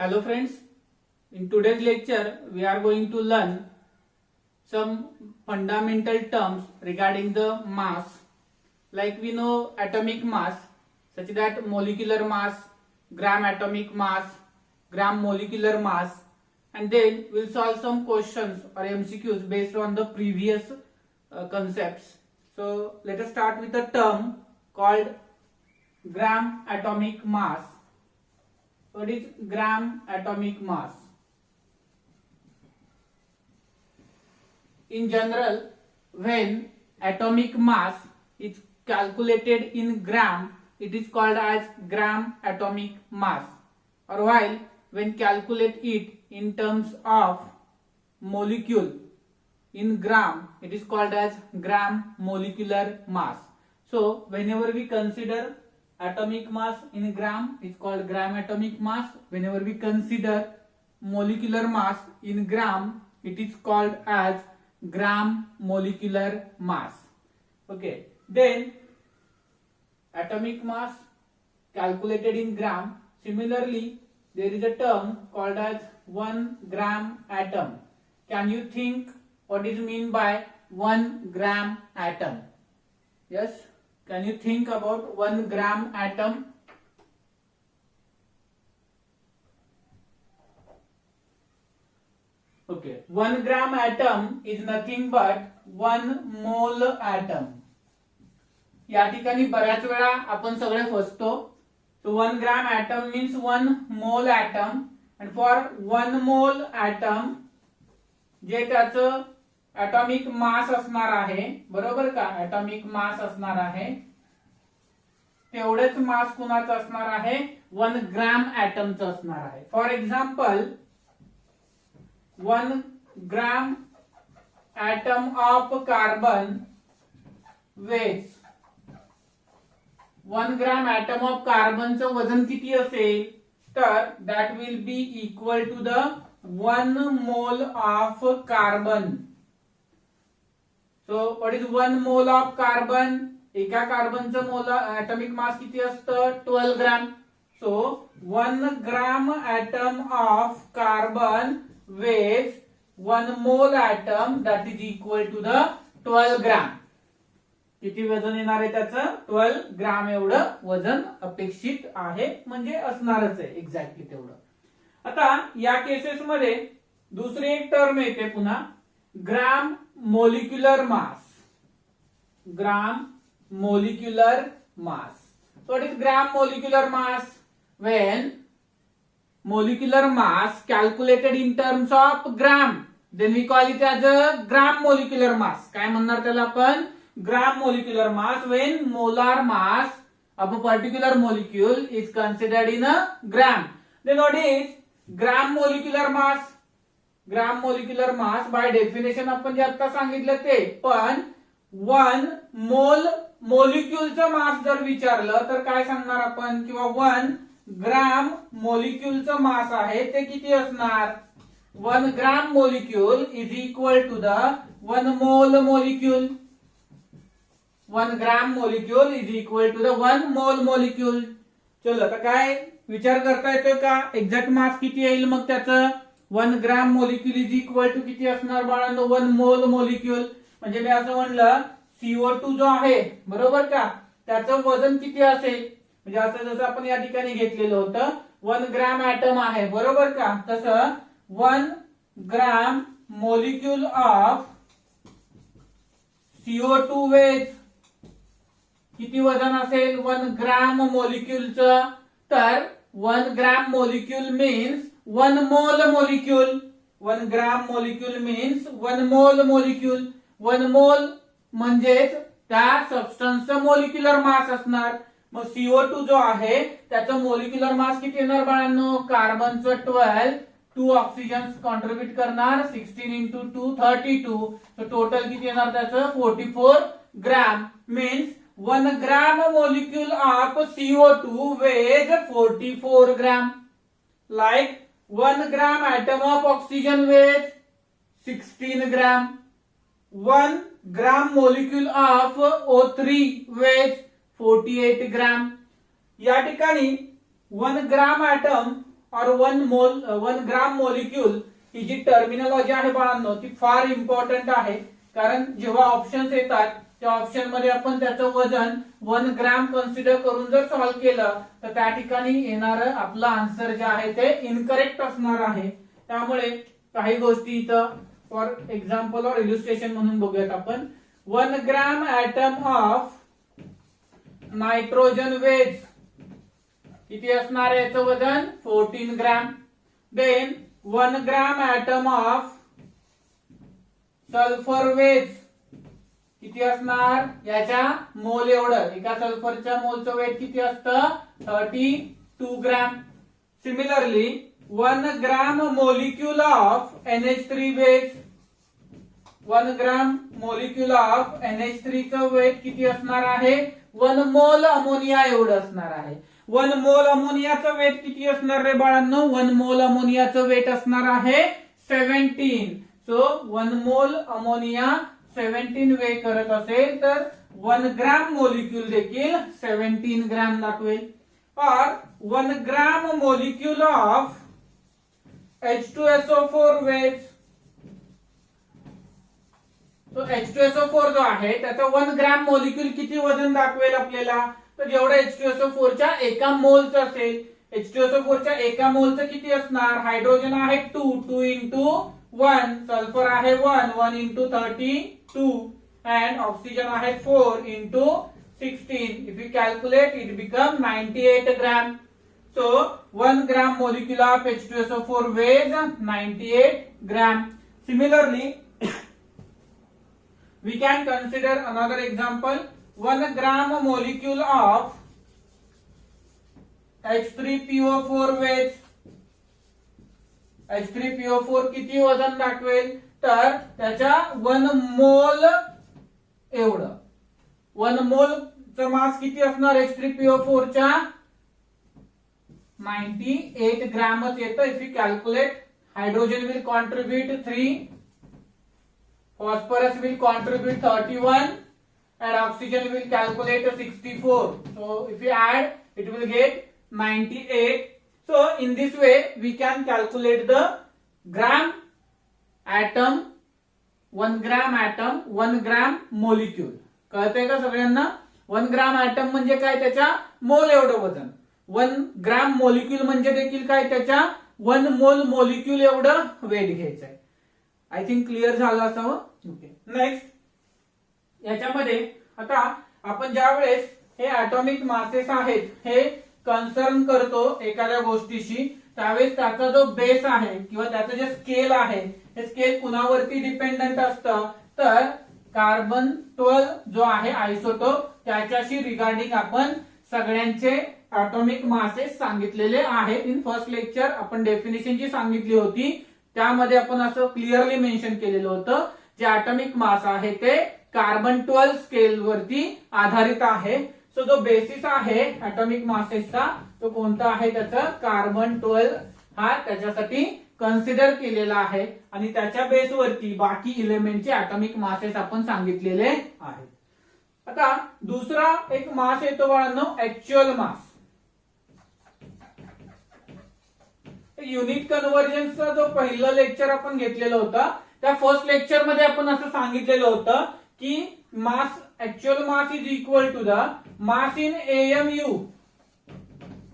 Hello friends, in today's lecture we are going to learn some fundamental terms regarding the mass. Like we know atomic mass such that molecular mass, gram atomic mass, gram molecular mass, and then we'll solve some questions or MCQs based on the previous concepts. So let us start with a term called gram atomic mass. What is gram atomic mass? In general, when atomic mass is calculated in gram, it is called as gram atomic mass. Or while when calculate it in terms of molecule in gram, it is called as gram molecular mass. So whenever we consider atomic mass in gram, it's called gram atomic mass. Whenever we consider molecular mass in gram, it is called as gram molecular mass. Okay, then atomic mass calculated in gram. Similarly, there is a term called as 1 gram atom. Can you think what is mean by 1 gram atom? Yes, can you think about 1 gram atom? Okay, 1 gram atom is nothing but 1 mole atom. या ठिकाणी बऱ्याच वेळा आपण सगळे फसतो. So 1 gram atom means 1 mole atom, and for 1 mole atom जे त्याचं atomic mass असणार आहे, बरोबर का, atomic mass असणार आहे, तेवढेच मास कुणाचं असणार आहे, 1 ग्रॅम ॲटमचं असणार आहे. For example 1 gram atom of carbon weights, 1 gram atom of कार्बनचं वजन किती असेल, तर that will be equal to the 1 mole of carbon. So what is 1 mole of carbon? एका कार्बनचं मोल ॲटॉमिक मास किती असतं, 12 gram. So 1 gram atom of carbon weighs 1 mole atom, that is equal to the 12 gram. किती वजन येणार आहे त्याचं, 12 gram एवढं वजन अपेक्षित आहे, म्हणजे असणारच आहे एक्झॅक्टली तेवढं. आता या केसेस मध्ये दुसरी एक टर्म येते पुन्हा, gram molecular mass. Gram molecular mass. So what is gram molecular mass? When molecular mass calculated in terms of gram, then we call it as a gram molecular mass. काय म्हणणार त्याला आपण, gram molecular mass. When molar mass of a particular molecule is considered in a gram, then what is gram molecular mass? gram molecular mass by definition आपण जे आता सांगितलं ते, पण 1 मोल मोलिक्युलचं मास जर विचारलं तर काय सांगणार आपण, किंवा 1 ग्रॅम मोलिक्युलचं मास आहे ते किती असणार, 1 gram molecule is equal to the 1 mole molecule. 1 gram molecule is equal to the 1 mole molecule. चलो आता काय विचार करता येतोय का, एक्झॅक्ट मास किती येईल मग त्याचं, 1 gram molecule is equal to किती असणार बाळांनो, 1 मोल मोलिक्युल. म्हणजे मी असं म्हणलं CO2 जो आहे, बरोबर का, त्याचं वजन किती असेल, म्हणजे असं जसं आपण या ठिकाणी घेतलेलं होतं 1 ग्रॅम ॲटम आहे, बरोबर का, तसं 1 gram molecule of CO2 veg किती वजन असेल, 1 ग्रॅम मोलिक्युलचं, तर 1 gram molecule means 1 mole molecule. 1 gram molecule means 1 mole molecule. 1 मोल म्हणजेच त्या सबस्टन्सचं मोलिक्युलर मास असणार. मग CO2 जो आहे त्याचं मोलिक्युलर मास किती येणार बाळांनो, कार्बनचं 12, 2 ऑक्सिजन कॉन्ट्रीब्युट करणार, 16 इंटू 2 32, तर टोटल किती येणार त्याचं 44 gram. Means 1 gram molecule of CO2 weighs 44 gram. Like 1 gram atom of oxygen weighs 16 gram. 1 gram molecule of O3 weighs 48 gram. या ठिकाणी 1 ग्राम ॲटम और 1 ग्राम मॉलिक्यूल ही जी टर्मिनॉलॉजी आहे बाळांनो ती फार इम्पॉर्टंट आहे, कारण जेव्हा ऑप्शन्स येतात त्या ऑप्शन मध्ये आपण त्याचं वजन 1 ग्राम कन्सिडर करून जर सॉल्व्ह केलं तर त्या ठिकाणी येणारं आपलं आन्सर जे आहे ते इनकरेक्ट असणार आहे. त्यामुळे काही गोष्टी इथं फॉर एक्झाम्पल और इल्युस्ट्रेशन म्हणून बघूयात आपण. 1 gram atom of nitrogen weighs किती असणार आहे याचं वजन 14 gram. Then 1 gram atom of sulphur weighs किती असणार, याच्या मोल एवढं, एका सल्फरच्या मोलचं वेट किती असतं 32 gram. Similarly 1 gram molecule of NH3 weighs, 1 gram molecule of NH3 चं वेट किती असणार आहे 1 मोल अमोनिया एवढं असणार आहे. 1 मोल अमोनियाचं वेट किती असणार रे बाळांनो, 1 मोल अमोनियाचं वेट असणार आहे 17. सो 1 मोल अमोनिया 17 वे करत असेल तर 1 ग्राम मोलिक्यूल देखील 17 ग्राम दाखवेल. और 1 gram molecule of H2SO4 veg, तो H2SO4 जो आहे त्याचा 1 ग्राम मोलिक्यूल किती वजन दाखवेल आपल्याला, तर जेवढं H2SO4 च्या एका मोलचं असेल, H2SO4 च्या एका मोलचं किती असणार, हायड्रोजन आहे 2 into 1, सल्फर आहे 1 into 32 and ऑक्सिजन आहे 4 into 16. If you calculate it become 98 gram. So 1 gram molecule of H2SO4 weighs 98 gram. Similarly, we can consider another example. 1 gram molecule of H3PO4 weighs, H3PO4 किती वजन दाखवेल, तर त्याच्या 1 मोल एवढं, 1 मोल चा मास किती असणार H3PO4 च्या 98 ग्रामच येतं. If you calculate, hydrogen will contribute 3, phosphorus will contribute 31 and oxygen will calculate 64. So if you add it will get 98. So in this way we can calculate the gram atom, 1 gram atom, 1 gram molecule. कळतंय का सगळ्यांना? 1 gram item म्हणजे काय, त्याच्या मोल एवढं वजन. 1 gram molecule म्हणजे देखील काय, त्याच्या 1 मोल मोलिक्यूल एवढं वेट घ्यायचंय. आय थिंक क्लिअर झालं असावं. ओके, नेक्स्ट याच्यामध्ये आता आपण ज्या वेळेस हे ॲटॉमिक मासेस आहेत हे कन्सर्न करतो एखाद्या गोष्टीशी, त्यावेळेस त्याचा जो बेस आहे किंवा त्याचं जे स्केल आहे हे स्केल कुणावरती डिपेंडंट असतं, तर कार्बन 12 जो आहे आयसोटोप त्याच्याशी रिगार्डिंग आपण सगळ्यांचे ॲटॉमिक मासेस सांगितलेले आहेत. इन फर्स्ट लेक्चर आपण डेफिनेशन जी सांगितली होती त्यामध्ये आपण असं क्लिअरली मेन्शन केलेलं होतं, जे ॲटॉमिक मास आहे ते कार्बन 12 स्केल वरती आधारित आहे. सो जो बेसिस आहे ॲटॉमिक मासेसचा तो कोणता आहे, त्याचा कार्बन 12 हा त्याच्यासाठी कन्सिडर केलेला आहे आणि त्याच्या बेसवरती बाकी इलेमेंटचे ॲटॉमिक मासेस आपण सांगितलेले आहेत. आता दुसरा एक मास येतो बाळांनो, ऍक्च्युअल मास. युनिट कन्व्हर्जन्सचा जो पहिलं लेक्चर आपण घेतलेलं होतं त्या फर्स्ट लेक्चर मध्ये आपण असं सांगितलेलं होतं की mass, actual mass is equal to the mass in AMU,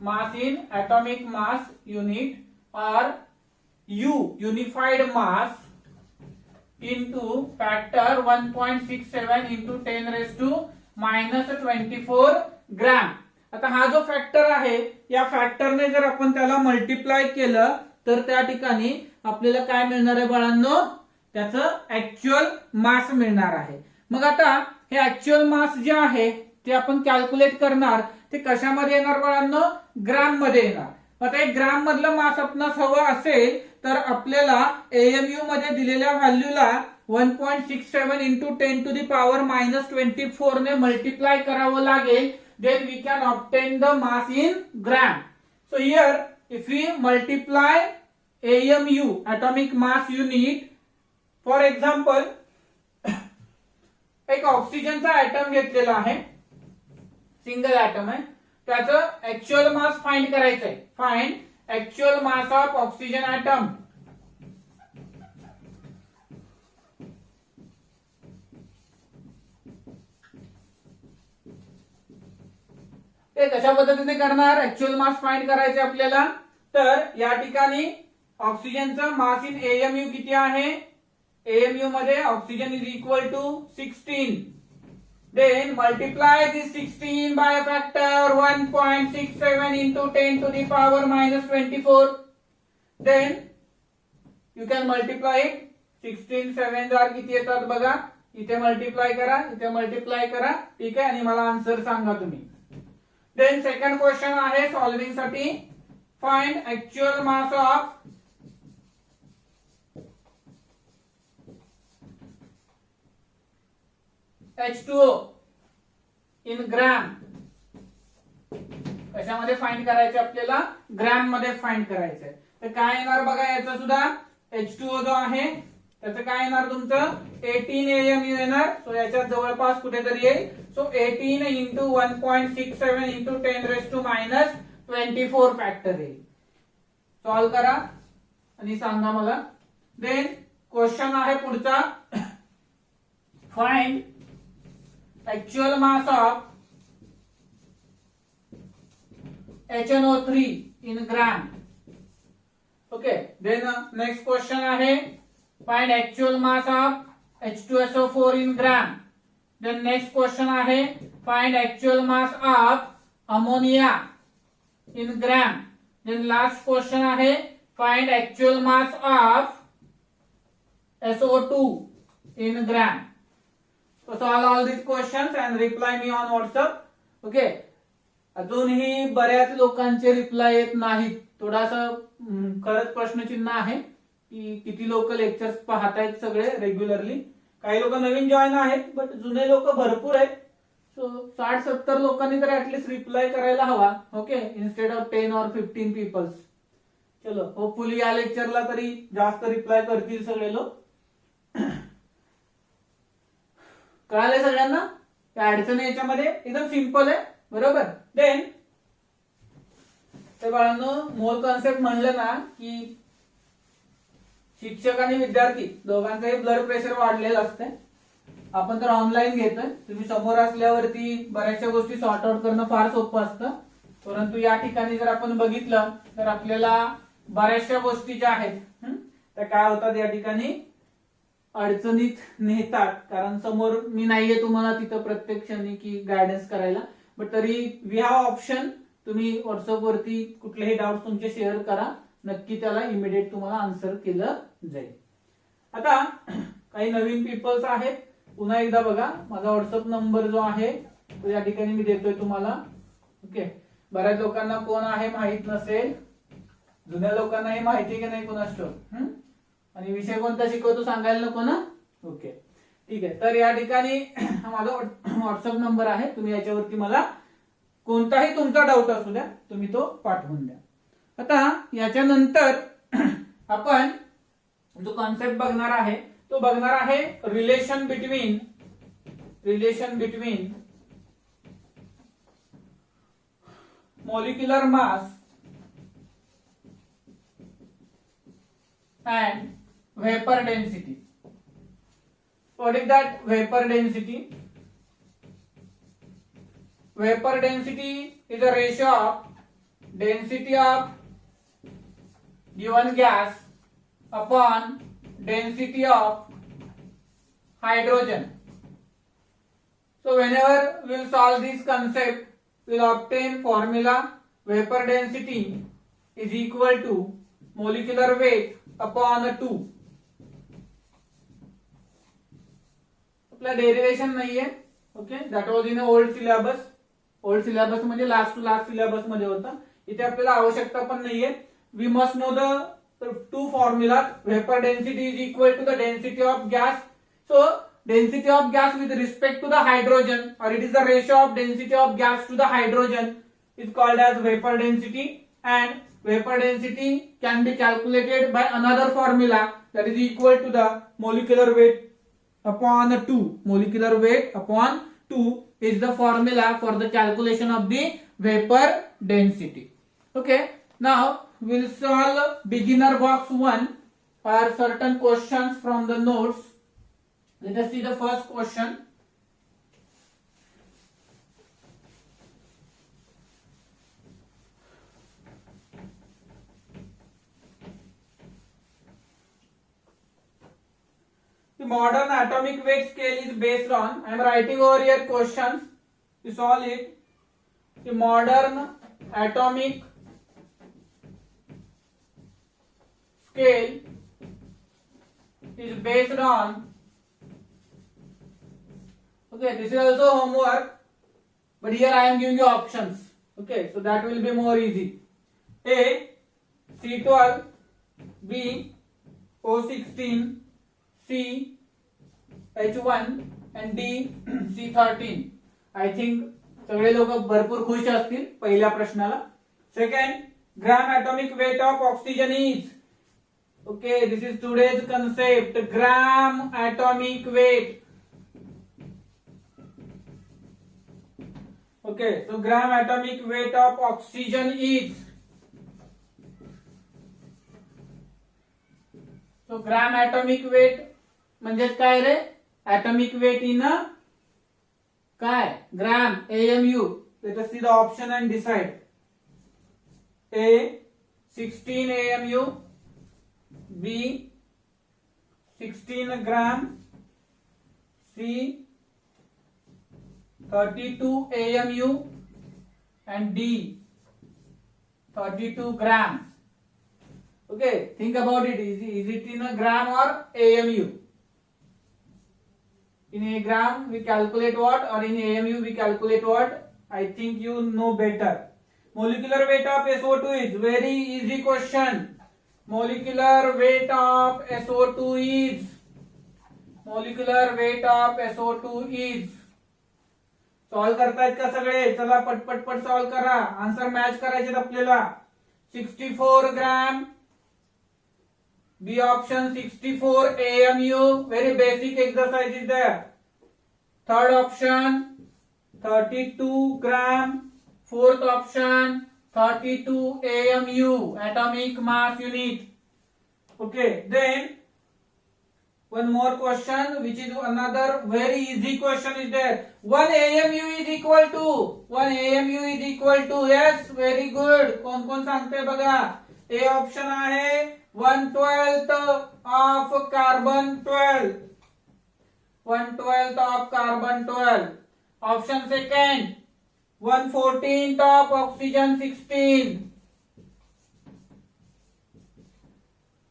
mass in atomic mass unit, or U, unified mass, into factor 1.67 into 10 raised to minus 24 gram. आता हा जो फॅक्टर आहे या फॅक्टरने जर आपण त्याला मल्टिप्लाय केलं तर त्या ठिकाणी आपल्याला काय मिळणार आहे बाळांनो, त्याचं ऍक्च्युअल मास मिळणार आहे. मग आता हे ऍक्च्युअल मास जे आहे ते आपण कॅल्क्युलेट करणार, ते कशामध्ये येणार बाळांनो, ग्राम मध्ये येणार. आता एक ग्राम मधलं मास आपणास हवं असेल तर आपल्याला AMU मध्ये दिलेल्या व्हॅल्यूला 1.67 into 10 to the power minus 24 ने मल्टिप्लाय करावं लागेल. Then we can obtain the mass in gram. So here if we multiply AMU, atomic mass unit, for example एक ऑक्सिजनचा ऍटम घेतलेला आहे, सिंगल ऍटम आहे, त्याचं ऍक्च्युअल मास फाइंड करायचं आहे. Find actual mass of oxygen atom. ते कशा पद्धतीने करणार, ऍक्च्युअल मास फाइंड करायचे आपल्याला. तर या ठिकाणी ऑक्सिजनचं मास इन एएमयू किती आहे, एएमयू मध्ये oxygen is equal to 16. Then multiply this 16 by a factor 1.67 into 10 to the power minus 24. Then you can multiply it. 16 7 जार किती येतात बघा, इथे मल्टिप्लाय करा, इथे मल्टिप्लाय करा. ठीक आहे, आणि मला आन्सर सांगा तुम्ही. देन सेकंड क्वेश्चन आहे सॉल्विंग साठी. Find actual mass of H2O in gram. कशामध्ये फाइंड करायचे आपल्याला, ग्रॅम मध्ये फाइंड करायचंय. तर काय येणार बघा, याचा सुद्धा H2O जो आहे त्याचं काय येणार तुमचं 18 AMU येणार. सो याच्यात जवळपास कुठेतरी येईल. So 18 into 1.67 into 10 raise to minus 24 factor येईल. सॉल्व करा आणि सांगा मला. देन क्वेश्चन आहे पुढचा. Find actual mass of HNO3 in gram. Okay, then next question आहे find actual mass of H2SO4 in gram. Then next question आहे find actual mass of ammonia in gram. Then last question आहे find actual mass of SO2 in gram. So solve all these questions and reply me on WhatsApp. Okay. अजूनही बऱ्याच लोकांचे reply येत नाहीत. थोडासा खरंच प्रश्नचिन्ह आहे की किती लोक लेक्चर्स पाहतायत सगळे रेग्युलरली. काही लोक नवीन जॉईन आहेत, बट जुने लोक भरपूर आहेत. सो 60-70 लोकांनी तर ऍटलीस्ट रिप्लाय करायला हवा. Okay, instead of 10 or 15 peoples. चलो, होपफुली या लेक्चरला तरी जास्त रिप्लाय करतील सगळे लोक. कळाले सगळ्यांना, काय अडचण आहे याच्यामध्ये, एकदम सिंपल आहे. बरोबर. देन ते बाळांनो, मोल कॉन्सेप्ट म्हणलं ना की शिक्षक आणि विद्यार्थी दोघांचंही ब्लड प्रेशर वाढलेलं असते. आपण तर ऑनलाईन घेतोय, तुम्ही समोर असल्यावरती बऱ्याचशा गोष्टी सॉर्ट आउट करणं फार सोपं असतं. परंतु या ठिकाणी जर आपण बघितलं तर आपल्याला बऱ्याचशा गोष्टी ज्या आहेत त्या काय होतात या ठिकाणी अडचणीत नेतात. कारण समोर मी नाहीये तुम्हाला तिथं प्रत्येक क्षणी की गायडन्स करायला, बट तरी वी हॅव ऑप्शन. तुम्ही व्हॉट्सअप वरती कुठलेही डाऊट तुमचे शेअर करा, नक्की त्याला इमिडिएट तुम्हाला आन्सर केलं जाईल. आता काही नवीन पीपल्स आहेत, पुन्हा एकदा बघा माझा व्हॉट्सअप नंबर जो आहे तो या ठिकाणी मी देतोय तुम्हाला. ओके, बऱ्याच लोकांना कोण आहे माहित नसेल, जुन्या लोकांनाही माहिती की नाही कोणास ठाऊक. आणि विषय कोणता शिकवतो सांगायला नको ना. ओके, ठीक आहे. तर या ठिकाणी हा माझा व्हॉट्सअप नंबर आहे. तुम्ही याच्यावरती मला कोणताही तुमचा डाऊट असू द्या, तुम्ही तो पाठवून द्या. आता याच्यानंतर आपण जो कॉन्सेप्ट बघणार आहे तो बघणार आहे relation between molecular mass and vapor density. What is that vapor density? Vapor density is a ratio of density of given gas upon density of hydrogen. So whenever we will solve this concept, we will obtain formula vapor density is equal to molecular weight upon 2. आपला derivation नाहीये. Okay, that was in old syllabus. Old syllabus म्हणजे last to last syllabus मध्ये होता. इथे आपल्याला आवश्यकता पण नाहीये. We must know the two formula. Vapour density is equal to the density of gas. So density of gas with respect to the hydrogen, or it is the ratio of density of gas to the hydrogen, is called as vapour density. And vapor density can be calculated by another formula that is equal to the molecular weight upon 2. Molecular weight upon 2 is the formula for the calculation of the vapor density. Okay, now we'll solve beginner box 1 or certain questions from the notes. Let us see the first question. The modern atomic weight scale is based on, I am writing over here questions, you solve it. The modern atomic scale is based on, okay, this is also homework, but here I am giving you options, okay, so that will be more easy. A, C12, B, O16, C, H1 and D, C13. I think सगळे लोक भरपूर खुश असतील पहिल्या प्रश्नाला. Second, gram atomic weight of oxygen is, okay, this is today's concept, gram atomic weight. Okay, so gram atomic weight of oxygen is, so gram atomic weight म्हणजेच काय रे, atomic weight in a काय, gram, AMU. Let us see the option and decide. A, 16 AMU, B, 16 gram, C, 32 AMU and D, 32 gram. Okay, think about it. Is it in a gram or AMU? In a gram we calculate what, or in AMU we calculate what? I think you know better. Molecular weight of SO2 is, very easy question. Molecular weight of SO2 is, molecular weight of SO2 is. Solve करतायत का सगळे? चला पटपट solve करा. Answer match करायचे आपल्याला. 64 ग्राम. B option 64 AMU. Very basic exercise is there. Third option 32 gram. Fourth option 32 AMU. Atomic mass unit. Okay. Then one more question, which is another very easy question is there. 1 AMU is equal to, 1 AMU is equal to, yes, very good. कौन कौन सांगते बघा. A option आहे 1/12 of carbon 12. 1/12 of carbon 12. Option second 1/14 of oxygen 16.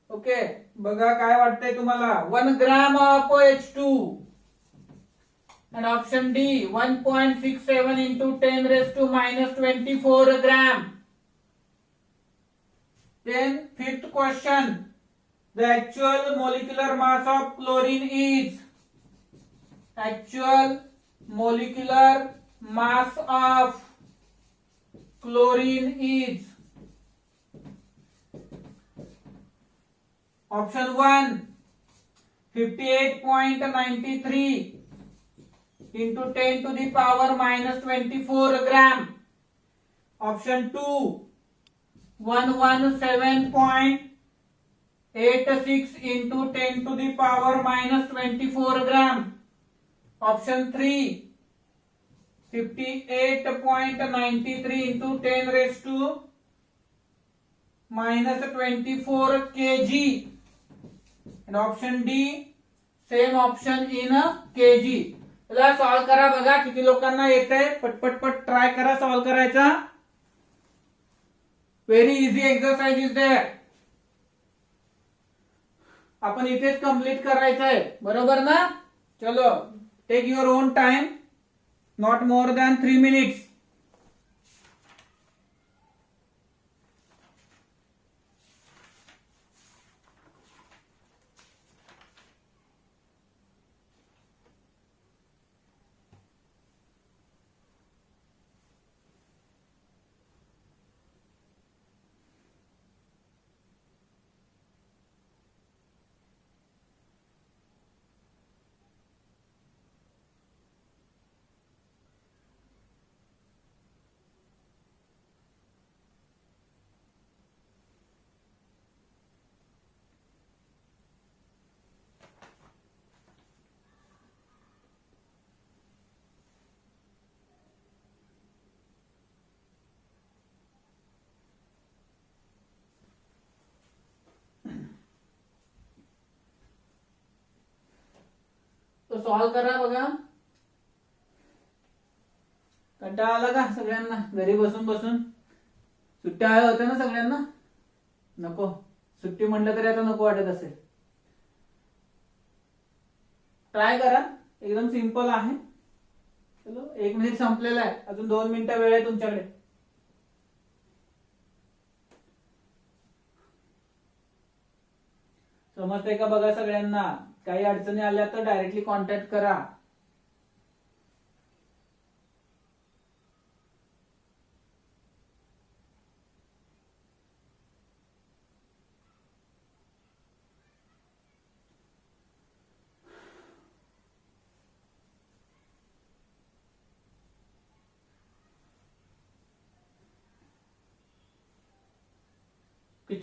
Okay, बघा काय वाटतंय तुम्हाला. 1 gram of H2. And option D 1.67 into 10 raised to minus 24 gram. Then fifth question, the actual molecular mass of chlorine is, actual molecular mass of chlorine is, option 1 58.93 into 10 to the power minus 24 gram. Option 2 117.86 into 10 to the power minus 24 gram. Option 3 58.93 into 10 raised to minus 24 kg. And option D same option in a kg. चला solve करा बघा किती लोकांना येतंय. पटपट try करा solve करायचा. Very easy exercise is there. आपण इथेच कंप्लीट करायचं आहे, बरोबर ना. चलो take your own time, not more than 3 minutes. Solve करा बघा. कंटाळा आला का सगळ्यांना घरी बसून बसून? सुट्ट्या होत्या ना सगळ्यांना? नको सुट्टी म्हटलं तरी आता नको वाटत असेल. ट्राय करा, एकदम सिंपल आहे. चलो 1 मिनिट संपलेला आहे, अजून 2 मिनिटं वेळ आहे तुमच्याकडे. समजतंय का बघा सगळ्यांना? काही अडचणी आल्या तर डायरेक्टली कॉन्टॅक्ट करा.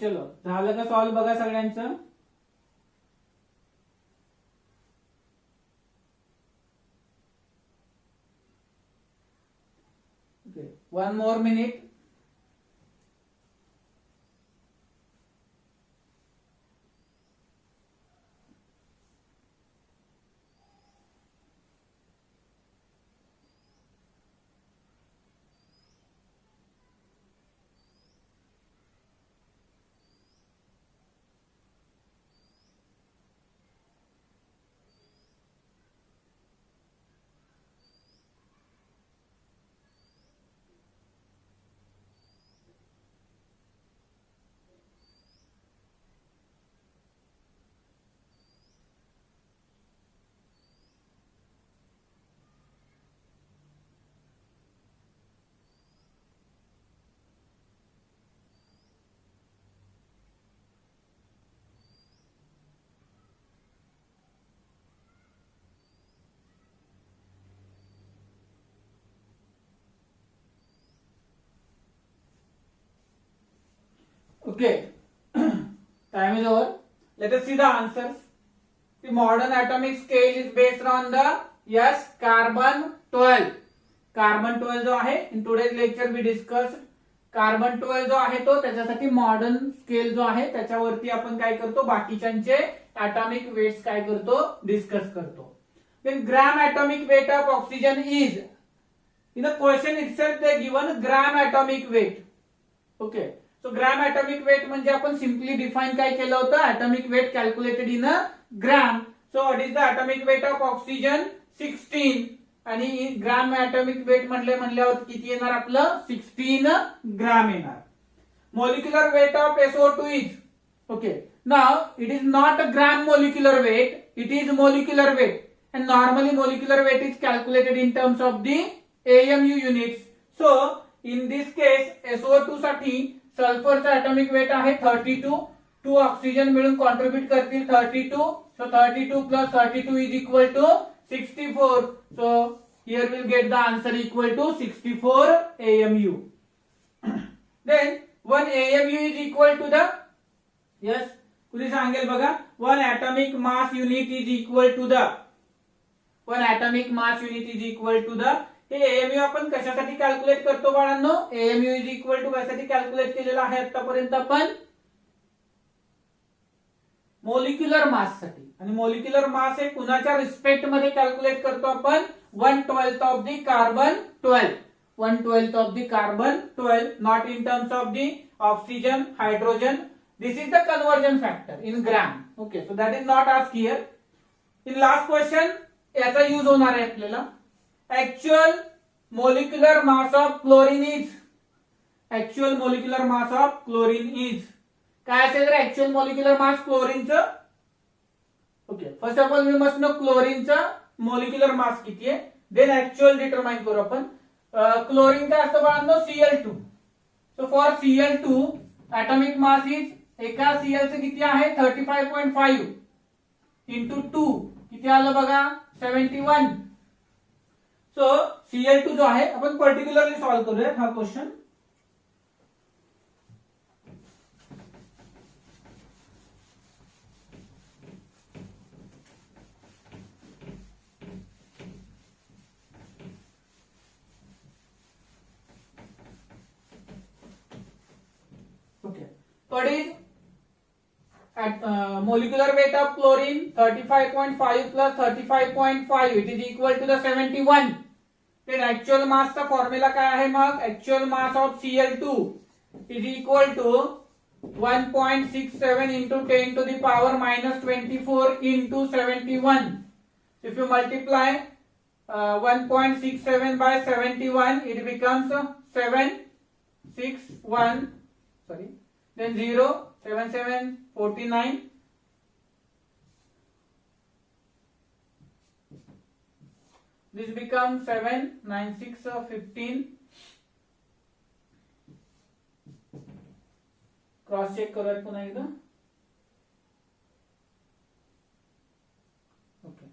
चलो झालं का सॉल्व बघा सगळ्यांचं? Okay, 1 more minute. Okay, time is over. Let us see the answers. The modern atomic scale is based on the yes carbon 12. Carbon 12 जो आहे in today's lecture we discuss. Carbon 12 जो आहे तो त्याच्यासाठी मॉडर्न स्केल जो आहे त्याच्यावरती आपण काय करतो, बाकीच्यांचे atomic वेट्स काय करतो, डिस्कस करतो. Then gram atomic weight of oxygen is, in the question itself they given gram atomic weight. Okay. So gram atomic weight म्हणजे आपण सिम्पली डिफाइन काय केलं होतं, atomic weight calculated in a gram. So what is the atomic weight of oxygen? 16. आणि gram atomic weight म्हणल्यावर किती येणार आपलं? 16 ग्रॅम येणार. Molecular weight of SO2 is, okay, now it is not a gram molecular weight, it is molecular weight. And normally molecular weight is calculated in terms of the AMU units. So in this case SO2 साठी सल्फरचा atomic weight आहे 32. 2 oxygen मिळून contribute करतील 32. So 32 plus 32 is equal to 64. So here we'll get the answer equal to 64 AMU. Then 1 AMU is equal to the, yes, कुणी सांगेल बघा, 1 atomic mass unit is equal to the, 1 atomic mass unit is equal to the, हे AMU आपण कशासाठी calculate करतो बाळांनो? AMU is equal to कशासाठी calculate केलेला आहे आतापर्यंत आपण? मोलिक्युलर मास साठी. आणि मोलिक्युलर मास हे कुणाच्या रिस्पेक्ट मध्ये कॅल्क्युलेट करतो आपण? 1/12 of the carbon 12. 1/12 of the carbon 12, not in terms of the oxygen, hydrogen. This is the conversion factor in gram. Okay, so that is not asked here. In last question याचा use होणार आहे आपल्याला. Actual molecular mass of chlorine is, actual molecular mass of chlorine is, काय असेल तर actual molecular mass क्लोरीनचं? Okay, first of all we must know क्लोरीनचं molecular mass किती आहे, देन ऍक्च्युअल डिटरमाइन करू आपण. क्लोरीन काय असतं बाळांनो? Cl2. So for Cl2 atomic mass is, एका Cl चं किती आहे? 35.5 इंटू 2 किती आलं बघा? 71. सो Cl2 जो आहे आपण पर्टिक्युलरली सॉल्व करूया हा question. Okay, what is molecular weight of chlorine 35.5 plus 35.5 it is equal to the 71. then actual mass चा फॉर्म्युला काय आहे मग actual mass of Cl2 is equal to 1.67 into 10 to the power minus 24 into 71. If you multiply 1.67 by 71 it becomes 761 sorry then 0 77 49 this becomes 7 96 15 cross check करूयात पुन्हा एकदा okay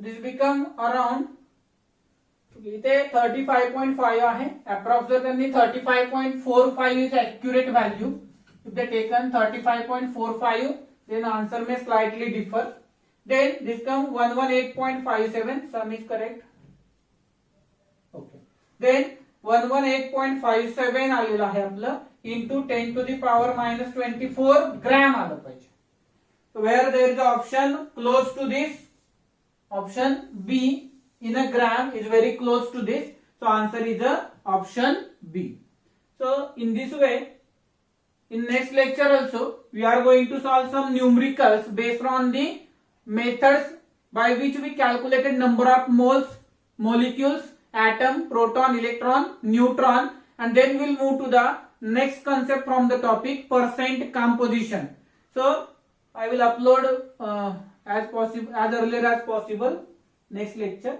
दिस become around इथे 35.5 आहे approx जर त्यांनी 35.45 is accurate value if they taken 35.45 then answer may slightly differ then this come 118.57 sum is correct okay then 118.57 आलेलं आहे आपलं into 10 to the power minus 24 gram आलं पाहिजे so where there is the option close to this option B in a gram is very close to this so answer is the option B so in this way in next lecture also we are going to solve some numericals based on the methods by which we calculated number of moles molecules atom proton electron neutron and then we'll move to the next concept from the topic percent composition so I will upload as possible as earlier as possible next lecture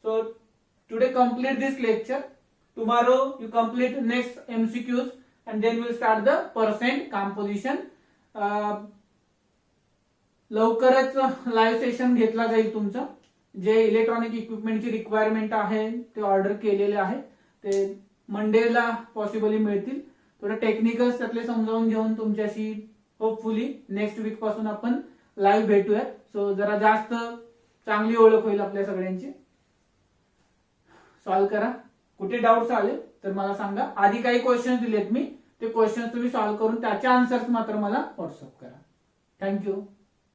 so today complete this lecture tomorrow you complete next MCQs and then we'll start the percent composition लवकरच live session घेतला जाईल तुमचं जे electronic इक्विपमेंटची requirement आहे ते order केलेले आहे ते मंडेला पॉसिबली मिळतील थोडे टेक्निकल्स त्यातले समजावून घेऊन तुमच्याशी होपफुली नेक्स्ट वीक पासून आपण लाईव्ह भेटूयात सो जरा जास्त चांगली ओळख होईल आपल्या सगळ्यांची सॉल्व्ह करा कुठे डाऊट्स आले तर मला सांगा आधी काही क्वेश्चन्स दिलेत मी ते क्वेश्चन्स तुम्ही सॉल्व्ह करून त्याचे आन्सर्स मात्र मला व्हॉट्सअप करा थँक्यू